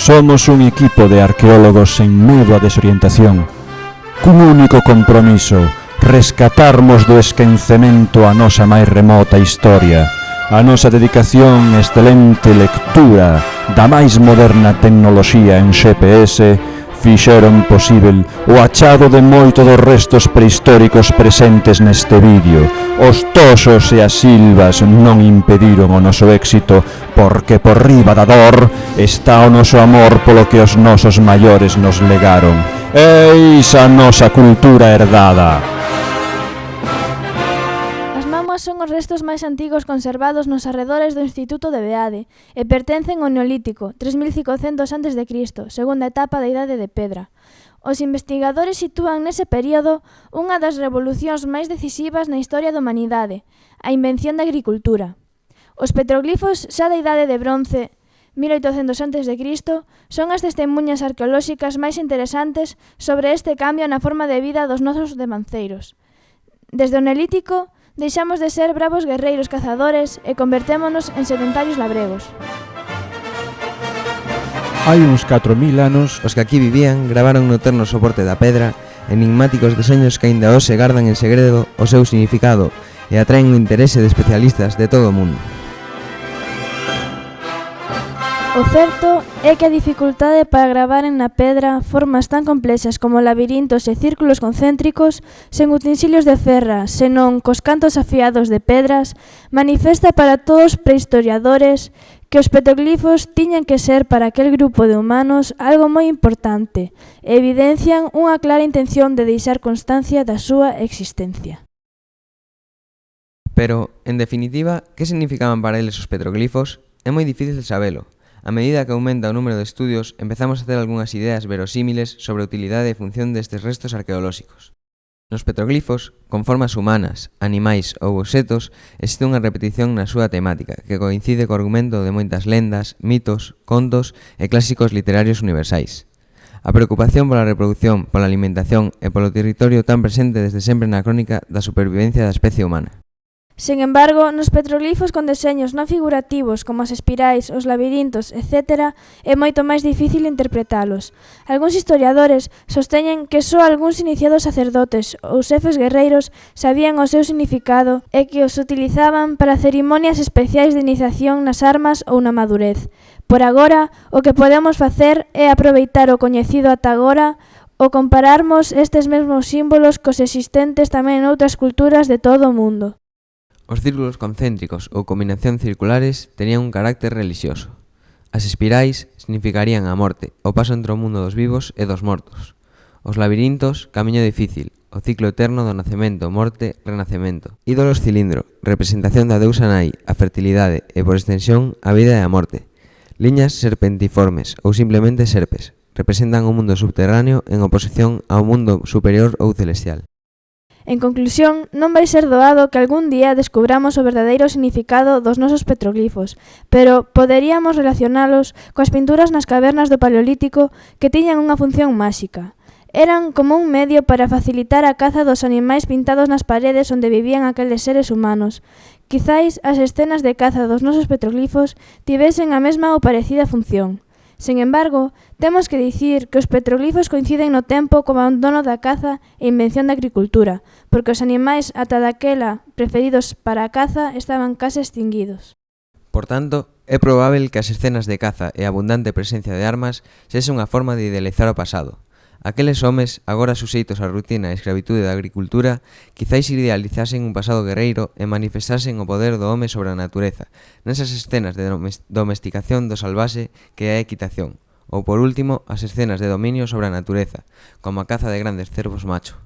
Somos un equipo de arqueólogos sen medo á desorientación, cun único compromiso, rescatarmos do esquecemento a nosa máis remota historia, a nosa dedicación e excelente lectura da máis moderna tecnoloxía en GPS fixeron posíbel o achado de moito dos restos prehistóricos presentes neste vídeo. Os toxos e as silvas non impediron o noso éxito, porque por riba da dor está o noso amor polo que os nosos maiores nos legaron. Eis a nosa cultura herdada. Son os restos máis antigos conservados nos arredores do Instituto de Beade e pertencen ao Neolítico, 3500 a.C., segunda etapa da Idade de Pedra. Os investigadores sitúan nese período unha das revolucións máis decisivas na historia da humanidade, a invención da agricultura. Os petroglifos xa da Idade de Bronce, 1800 a.C., son as testemunhas arqueolóxicas máis interesantes sobre este cambio na forma de vida dos nosos devanceiros. Desde o Neolítico, deixamos de ser bravos guerreiros cazadores e convertémonos en sedentarios labregos. Hai uns 4.000 anos, os que aquí vivían gravaron no terno soporte da pedra enigmáticos deseños que aínda hoxe gardan en segredo o seu significado e atraen o interese de especialistas de todo o mundo. O certo é que a dificultade para gravaren na pedra formas tan complexas como labirintos e círculos concéntricos sen utensilios de ferra, senón cos cantos afiados de pedras, manifesta para todos os prehistoriadores que os petroglifos tiñan que ser para aquel grupo de humanos algo moi importante e evidencian unha clara intención de deixar constancia da súa existencia. Pero, en definitiva, que significaban para eles os petroglifos? É moi difícil sabelo. A medida que aumenta o número de estudios, empezamos a ter algunhas ideas verosímiles sobre a utilidade e función destes restos arqueolóxicos. Nos petroglifos, con formas humanas, animais ou obxetos, existe unha repetición na súa temática, que coincide co argumento de moitas lendas, mitos, contos e clásicos literarios universais. A preocupación pola reproducción, pola alimentación e polo territorio tan presente desde sempre na crónica da supervivencia da especie humana. Sen embargo, nos petroglifos con deseños non figurativos como as espirais, os labirintos, etc., é moito máis difícil interpretalos. Algúns historiadores sosteñen que só algúns iniciados sacerdotes ou xefes guerreiros sabían o seu significado e que os utilizaban para cerimonias especiais de iniciación nas armas ou na madurez. Por agora, o que podemos facer é aproveitar o coñecido ata agora ou compararmos estes mesmos símbolos cos existentes tamén en outras culturas de todo o mundo. Os círculos concéntricos ou combinación circulares tenían un carácter relixioso. As espirais significarían a morte, o paso entre o mundo dos vivos e dos mortos. Os labirintos, camiño difícil, o ciclo eterno do nacemento, morte, renacemento. Ídolos cilindro, representación da deusa nai, a fertilidade e, por extensión, a vida e a morte. Liñas serpentiformes ou simplemente serpes, representan o mundo subterráneo en oposición ao mundo superior ou celestial. En conclusión, non vai ser doado que algún día descubramos o verdadeiro significado dos nosos petroglifos, pero poderíamos relacionalos coas pinturas nas cavernas do Paleolítico que tiñan unha función máxica. Eran como un medio para facilitar a caza dos animais pintados nas paredes onde vivían aqueles seres humanos. Quizais as escenas de caza dos nosos petroglifos tivesen a mesma ou parecida función. Sen embargo, temos que dicir que os petroglifos coinciden no tempo co abandono da caza e invención da agricultura, porque os animais ata daquela preferidos para a caza estaban case extinguidos. Por tanto, é probável que as escenas de caza e a abundante presencia de armas sexa unha forma de idealizar o pasado. Aqueles homes, agora suxeitos á rutina e escravitude da agricultura, quizáis idealizasen un pasado guerreiro e manifestasen o poder do home sobre a natureza, nesas escenas de domesticación do salvaxe que é a equitación, ou por último, as escenas de dominio sobre a natureza, como a caza de grandes cervos macho.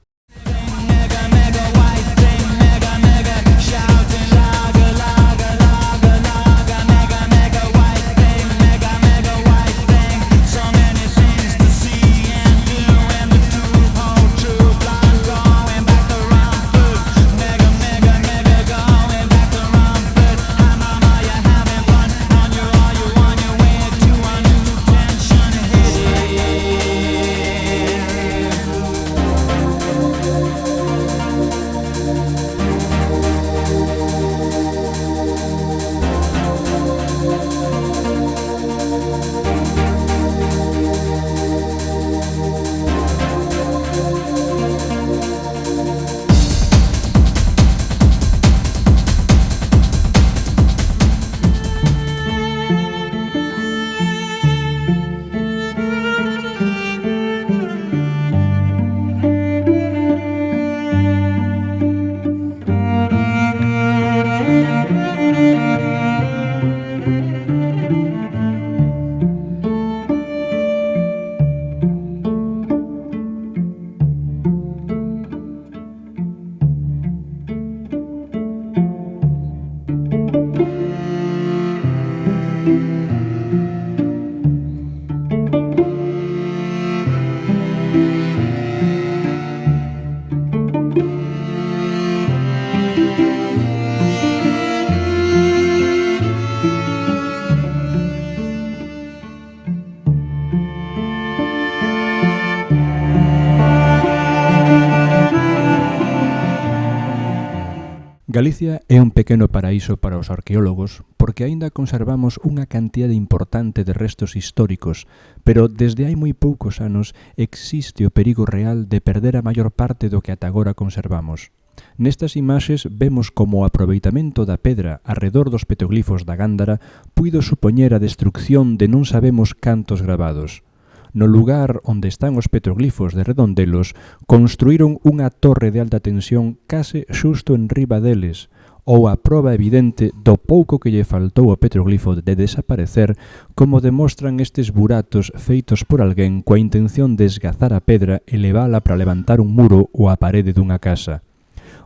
Galicia é un pequeno paraíso para os arqueólogos porque aínda conservamos unha cantidade importante de restos históricos, pero desde hai moi poucos anos existe o perigo real de perder a maior parte do que ata agora conservamos. Nestas imaxes vemos como o aproveitamento da pedra arredor dos petroglifos da Gándara puido supoñer a destrucción de non sabemos cantos gravados. No lugar onde están os petroglifos de Redondelos, construíron unha torre de alta tensión case xusto en riba deles, ou a proba evidente do pouco que lle faltou ao petroglifo de desaparecer, como demostran estes buratos feitos por alguén coa intención de esgazar a pedra e levala para levantar un muro ou a parede dunha casa.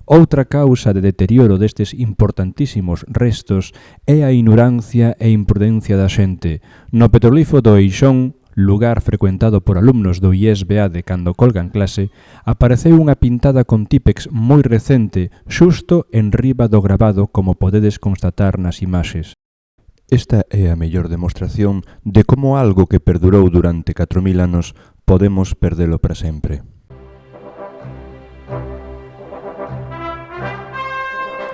Outra causa de deterioro destes importantísimos restos é a ignorancia e imprudencia da xente. No petroglifo do Eixón, lugar frecuentado por alumnos do IESBA de cando colgan clase, apareceu unha pintada con típex moi recente xusto en riba do gravado, como podedes constatar nas imaxes. Esta é a mellor demostración de como algo que perdurou durante 4000 anos podemos perdelo para sempre.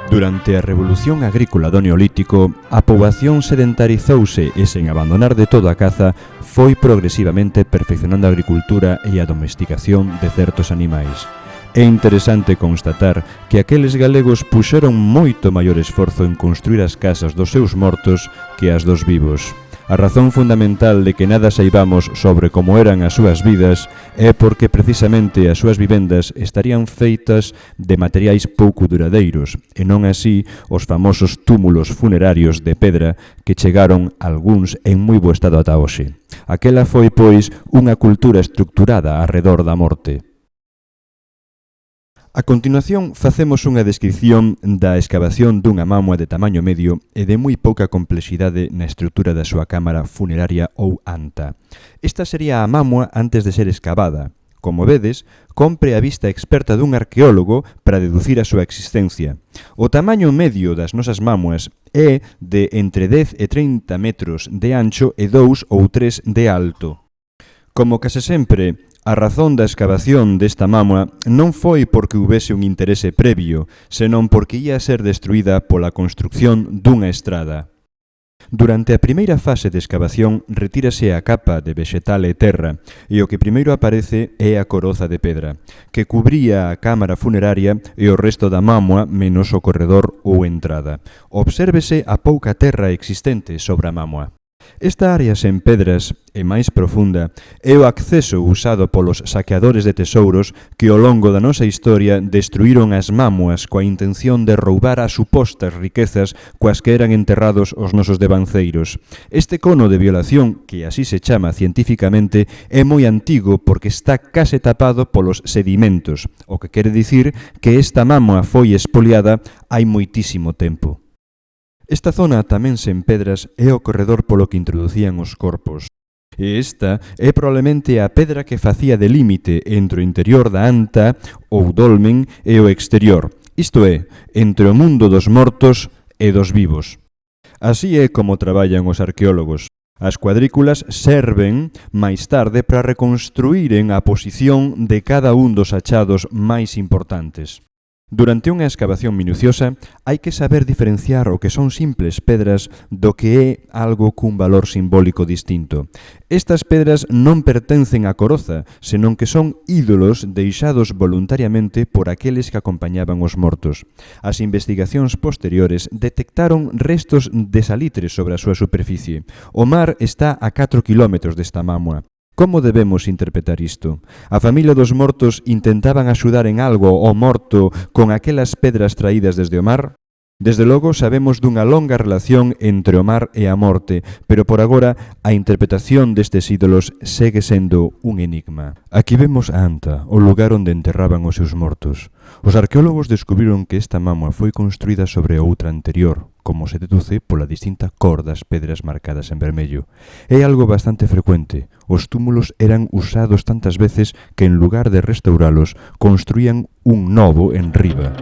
Durante a revolución agrícola do Neolítico, a poboación sedentarizouse e, sen abandonar de todo a caza, foi progresivamente perfeccionando a agricultura e a domesticación de certos animais. É interesante constatar que aqueles galegos puxeron moito maior esforzo en construir as casas dos seus mortos que as dos vivos. A razón fundamental de que nada saibamos sobre como eran as súas vidas é porque precisamente as súas vivendas estarían feitas de materiais pouco duradeiros e non así os famosos túmulos funerarios de pedra que chegaron algúns en moi bo estado ata hoxe. Aquela foi, pois, unha cultura estructurada arredor da morte. A continuación, facemos unha descripción da escavación dunha mámoa de tamaño medio e de moi pouca complexidade na estrutura da súa cámara funeraria ou anta. Esta sería a mámoa antes de ser escavada. Como vedes, compre a vista experta dun arqueólogo para deducir a súa existencia. O tamaño medio das nosas mámoas é de entre 10 e 30 metros de ancho e 2 ou 3 de alto. Como case sempre, a razón da escavación desta mámoa non foi porque houvese un interese previo, senón porque ia ser destruída pola construcción dunha estrada. Durante a primeira fase de escavación retírase a capa de vexetal e terra e o que primeiro aparece é a coroza de pedra, que cubría a cámara funeraria e o resto da mámoa menos o corredor ou entrada. Obsérvese a pouca terra existente sobre a mámoa. Esta área sen pedras e máis profunda é o acceso usado polos saqueadores de tesouros que ao longo da nosa historia destruíron as mámoas coa intención de roubar as supostas riquezas coas que eran enterrados os nosos devanceiros. Este cono de violación, que así se chama científicamente, é moi antigo porque está case tapado polos sedimentos, o que quere dicir que esta mámoa foi expoliada hai moitísimo tempo. Esta zona tamén sen pedras é o corredor polo que introducían os corpos. E esta é probablemente a pedra que facía de límite entre o interior da anta ou dolmen e o exterior, isto é, entre o mundo dos mortos e dos vivos. Así é como traballan os arqueólogos. As cuadrículas serven máis tarde para reconstruíren a posición de cada un dos achados máis importantes. Durante unha excavación minuciosa, hai que saber diferenciar o que son simples pedras do que é algo cun valor simbólico distinto. Estas pedras non pertencen á coroza, senón que son ídolos deixados voluntariamente por aqueles que acompañaban os mortos. As investigacións posteriores detectaron restos de salitre sobre a súa superficie. O mar está a 4 kilómetros desta mámoa. Como debemos interpretar isto? A familia dos mortos intentaban axudar en algo ao morto con aquelas pedras traídas desde o mar? Desde logo sabemos dunha longa relación entre o mar e a morte, pero por agora a interpretación destes ídolos segue sendo un enigma. Aquí vemos a anta, o lugar onde enterraban os seus mortos. Os arqueólogos descubriron que esta mámoa foi construída sobre outra anterior, como se deduce pola distinta cor das pedras marcadas en vermello. É algo bastante frecuente. Os túmulos eran usados tantas veces que en lugar de restauralos, construían un novo en riba.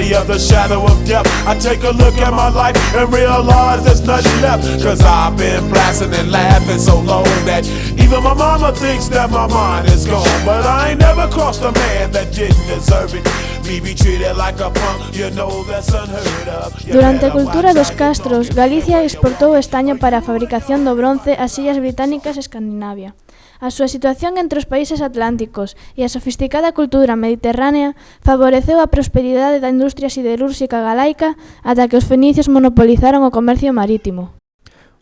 valley of the shadow of death, I take a look at my life and realize there's nothing left. Cause I've been blasting and laughing so long that even my mama thinks that my mind is gone. But I ain't never crossed a man that didn't deserve it. Me be treated like a punk, you know that's unheard of. Durante a cultura dos castros, Galicia exportou estaño para a fabricación do bronce ás illas británicas e Escandinavia. A súa situación entre os países atlánticos e a sofisticada cultura mediterránea favoreceu a prosperidade da industria siderúrxica galaica ata que os fenicios monopolizaron o comercio marítimo.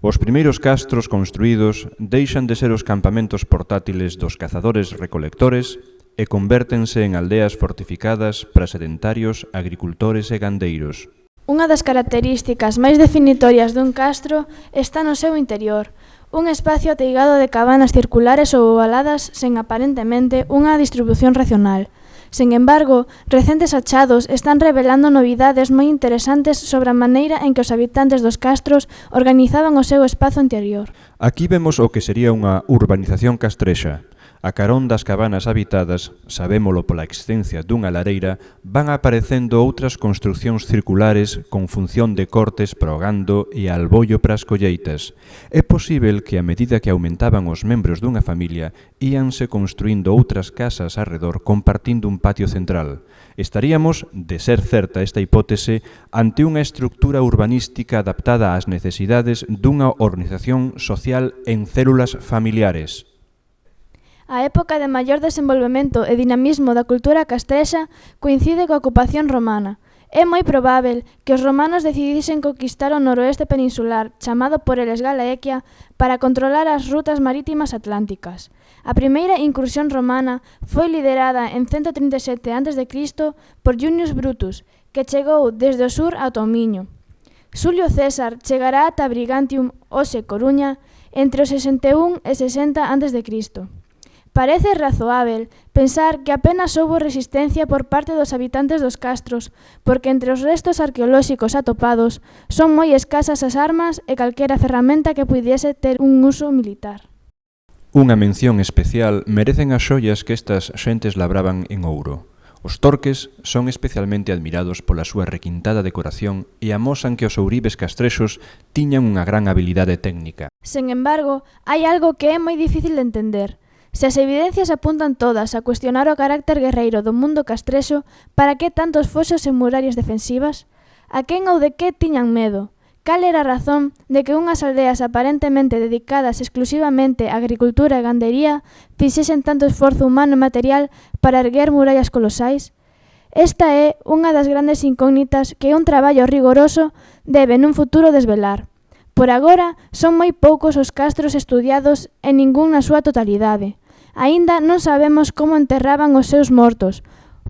Os primeiros castros construídos deixan de ser os campamentos portátiles dos cazadores-recolectores e convértense en aldeas fortificadas para sedentarios, agricultores e gandeiros. Unha das características máis definitorias dun castro está no seu interior, un espacio ateigado de cabanas circulares ou ovaladas sen aparentemente unha distribución racional. Sen embargo, recentes achados están revelando novidades moi interesantes sobre a maneira en que os habitantes dos castros organizaban o seu espazo interior. Aquí vemos o que sería unha urbanización castrexa. A carón das cabanas habitadas, sabémolo pola existencia dunha lareira, van aparecendo outras construcións circulares con función de cortes para o gando e albollo para as colleitas. É posíbel que a medida que aumentaban os membros dunha familia, íanse construindo outras casas arredor compartindo un patio central. Estaríamos, de ser certa esta hipótese, ante unha estructura urbanística adaptada ás necesidades dunha organización social en células familiares. A época de maior desenvolvemento e dinamismo da cultura castrexa coincide coa ocupación romana. É moi probável que os romanos decidisen conquistar o noroeste peninsular, chamado por eles Galaequia, para controlar as rutas marítimas atlánticas. A primeira incursión romana foi liderada en 137 a.C. por Junius Brutus, que chegou desde o sur ata o Miño. Xulio César chegará ata Brigantium, hoxe Coruña, entre os 61 e 60 a.C. Parece razoável pensar que apenas houbo resistencia por parte dos habitantes dos castros, porque entre os restos arqueolóxicos atopados son moi escasas as armas e calquera ferramenta que puidese ter un uso militar. Unha mención especial merecen as xoias que estas xentes labraban en ouro. Os torques son especialmente admirados pola súa requintada decoración e amosan que os ouribes castrexos tiñan unha gran habilidade técnica. Sen embargo, hai algo que é moi difícil de entender. Se as evidencias apuntan todas a cuestionar o carácter guerreiro do mundo castrexo, para que tantos foxos e murallas defensivas? A quen ou de que tiñan medo? Cal era a razón de que unhas aldeas aparentemente dedicadas exclusivamente á agricultura e gandería fixesen tanto esforzo humano e material para erguer murallas colosais? Esta é unha das grandes incógnitas que un traballo rigoroso debe nun futuro desvelar. Por agora, son moi poucos os castros estudiados e ningún na súa totalidade. Aínda non sabemos como enterraban os seus mortos.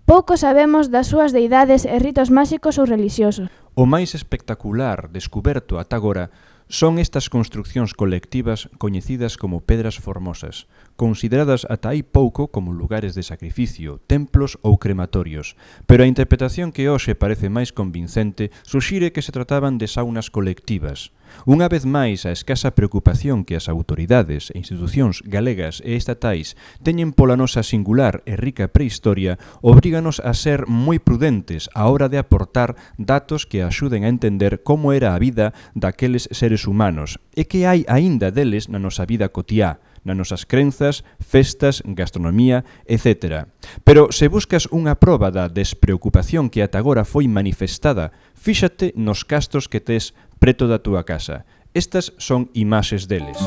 Pouco sabemos das súas deidades e ritos máxicos ou relixiosos. O máis espectacular descuberto ata agora son estas construccións colectivas coñecidas como pedras formosas, consideradas ata hai pouco como lugares de sacrificio, templos ou crematorios, pero a interpretación que hoxe parece máis convincente suxire que se trataban de saunas colectivas. Unha vez máis, a escasa preocupación que as autoridades e institucións galegas e estatais teñen pola nosa singular e rica prehistoria obríganos a ser moi prudentes á hora de aportar datos que axuden a entender como era a vida daqueles seres humanos e que hai aínda deles na nosa vida cotiá, nas nosas crenzas, festas, gastronomía, etc. Pero se buscas unha proba da despreocupación que ata agora foi manifestada, fíxate nos castros que tes preto da túa casa. Estas son imaxes deles.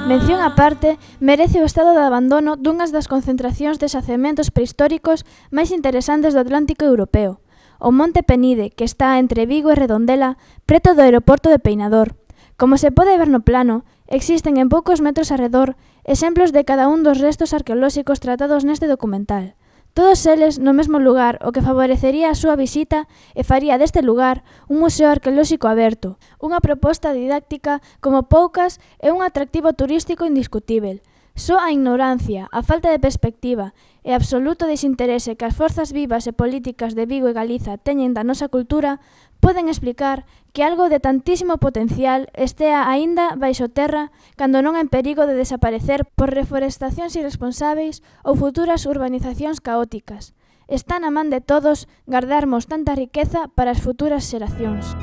Mención aparte merece o estado de abandono dunhas das concentracións de xacementos prehistóricos máis interesantes do Atlántico europeo, o Monte Penide, que está entre Vigo e Redondela, preto do aeroporto de Peinador. Como se pode ver no plano, Existen en poucos metros arredor exemplos de cada un dos restos arqueolóxicos tratados neste documental. Todos eles no mesmo lugar, o que favorecería a súa visita e faría deste lugar un museo arqueolóxico aberto, unha proposta didáctica como poucas e un atractivo turístico indiscutível. Só a ignorancia, a falta de perspectiva e absoluto desinterese que as forzas vivas e políticas de Vigo e Galiza teñen da nosa cultura poden explicar que algo de tantísimo potencial estea aínda baixo terra cando non en perigo de desaparecer por reforestacións irresponsáveis ou futuras urbanizacións caóticas. Está na man de todos gardarmos tanta riqueza para as futuras xeracións.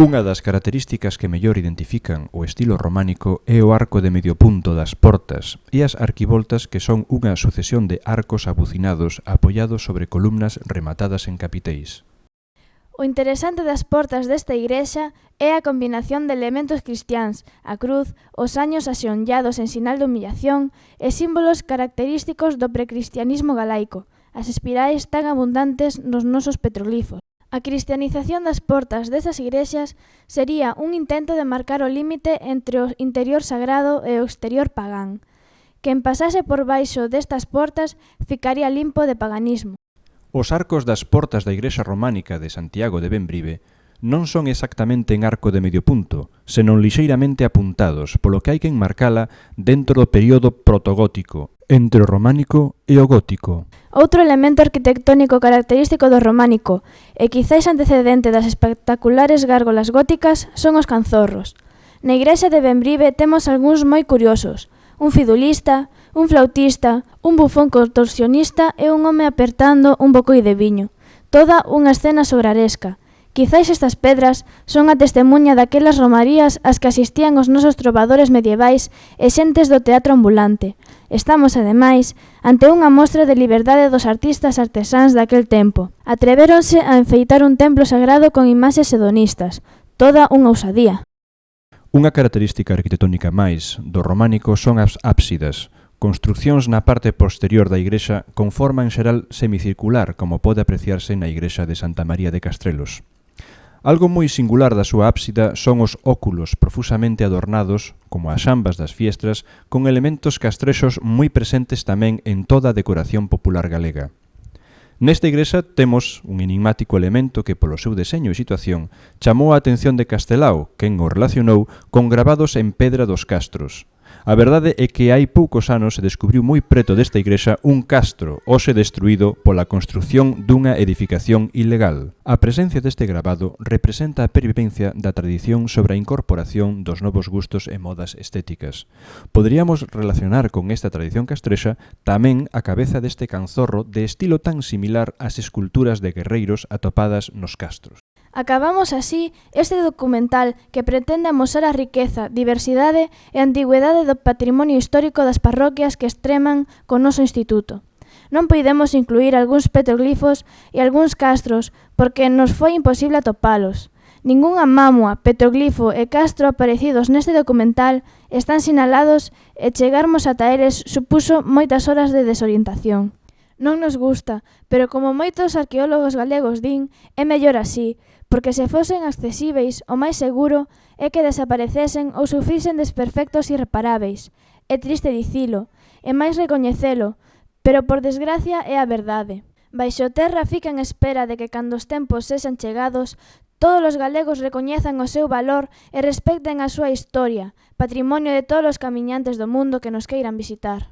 Unha das características que mellor identifican o estilo románico é o arco de medio punto das portas e as arquivoltas, que son unha sucesión de arcos abucinados apoiados sobre columnas rematadas en capiteis. O interesante das portas desta igrexa é a combinación de elementos cristiáns, a cruz, os años axeonllados en sinal de humillación e símbolos característicos do precristianismo galaico, as espirais tan abundantes nos nosos petroglifos. A cristianización das portas destas igrexas sería un intento de marcar o límite entre o interior sagrado e o exterior pagán. Quen pasase por baixo destas portas ficaría limpo de paganismo. Os arcos das portas da igrexa románica de Santiago de Bembrive non son exactamente en arco de medio punto, senón lixeiramente apuntados, polo que hai que enmarcala dentro do período protogótico, entre o románico e o gótico. Outro elemento arquitectónico característico do románico e quizáis antecedente das espectaculares gárgolas góticas son os canzorros. Na igrexa de Bembrive temos algúns moi curiosos: un fidulista, un flautista, un bufón contorsionista e un home apertando un bocoi de viño. Toda unha escena sobraresca. Quizáis estas pedras son a testemunha daquelas romarías ás que asistían os nosos trovadores medievais e xentes do teatro ambulante. Estamos, ademais, ante unha mostra de liberdade dos artistas artesáns daquel tempo. Atrevéronse a enfeitar un templo sagrado con imaxes hedonistas. Toda unha ousadía. Unha característica arquitectónica máis do románico son as ábsidas, construcións na parte posterior da igrexa con forma en xeral semicircular, como pode apreciarse na igrexa de Santa María de Castrelos. Algo moi singular da súa ábsida son os óculos profusamente adornados, como as xambas das fiestras, con elementos castrexos moi presentes tamén en toda a decoración popular galega. Nesta igrexa temos un enigmático elemento que, polo seu deseño e situación, chamou a atención de Castelao, quen o relacionou con gravados en pedra dos castros. A verdade é que hai poucos anos se descubriu moi preto desta igrexa un castro, hoxe destruído pola construción dunha edificación ilegal. A presencia deste gravado representa a pervivencia da tradición sobre a incorporación dos novos gustos e modas estéticas. Poderíamos relacionar con esta tradición castrexa tamén a cabeza deste canzorro de estilo tan similar ás esculturas de guerreiros atopadas nos castros. Acabamos así este documental que pretende amosar a riqueza, diversidade e antigüedade do patrimonio histórico das parroquias que extreman co noso instituto. Non podemos incluir algúns petroglifos e algúns castros porque nos foi imposible atopalos. Ningunha mámoa, petroglifo e castro aparecidos neste documental están sinalados e chegarmos ata eles supuso moitas horas de desorientación. Non nos gusta, pero como moitos arqueólogos galegos din, é mellor así, porque se fosen accesíveis, o máis seguro é que desaparecesen ou sufrisen desperfectos irreparáveis. É triste dicilo, e máis recoñecelo, pero por desgracia é a verdade. Baixo terra fica en espera de que cando os tempos sexan chegados, todos os galegos recoñezan o seu valor e respecten a súa historia, patrimonio de todos os camiñantes do mundo que nos queiran visitar.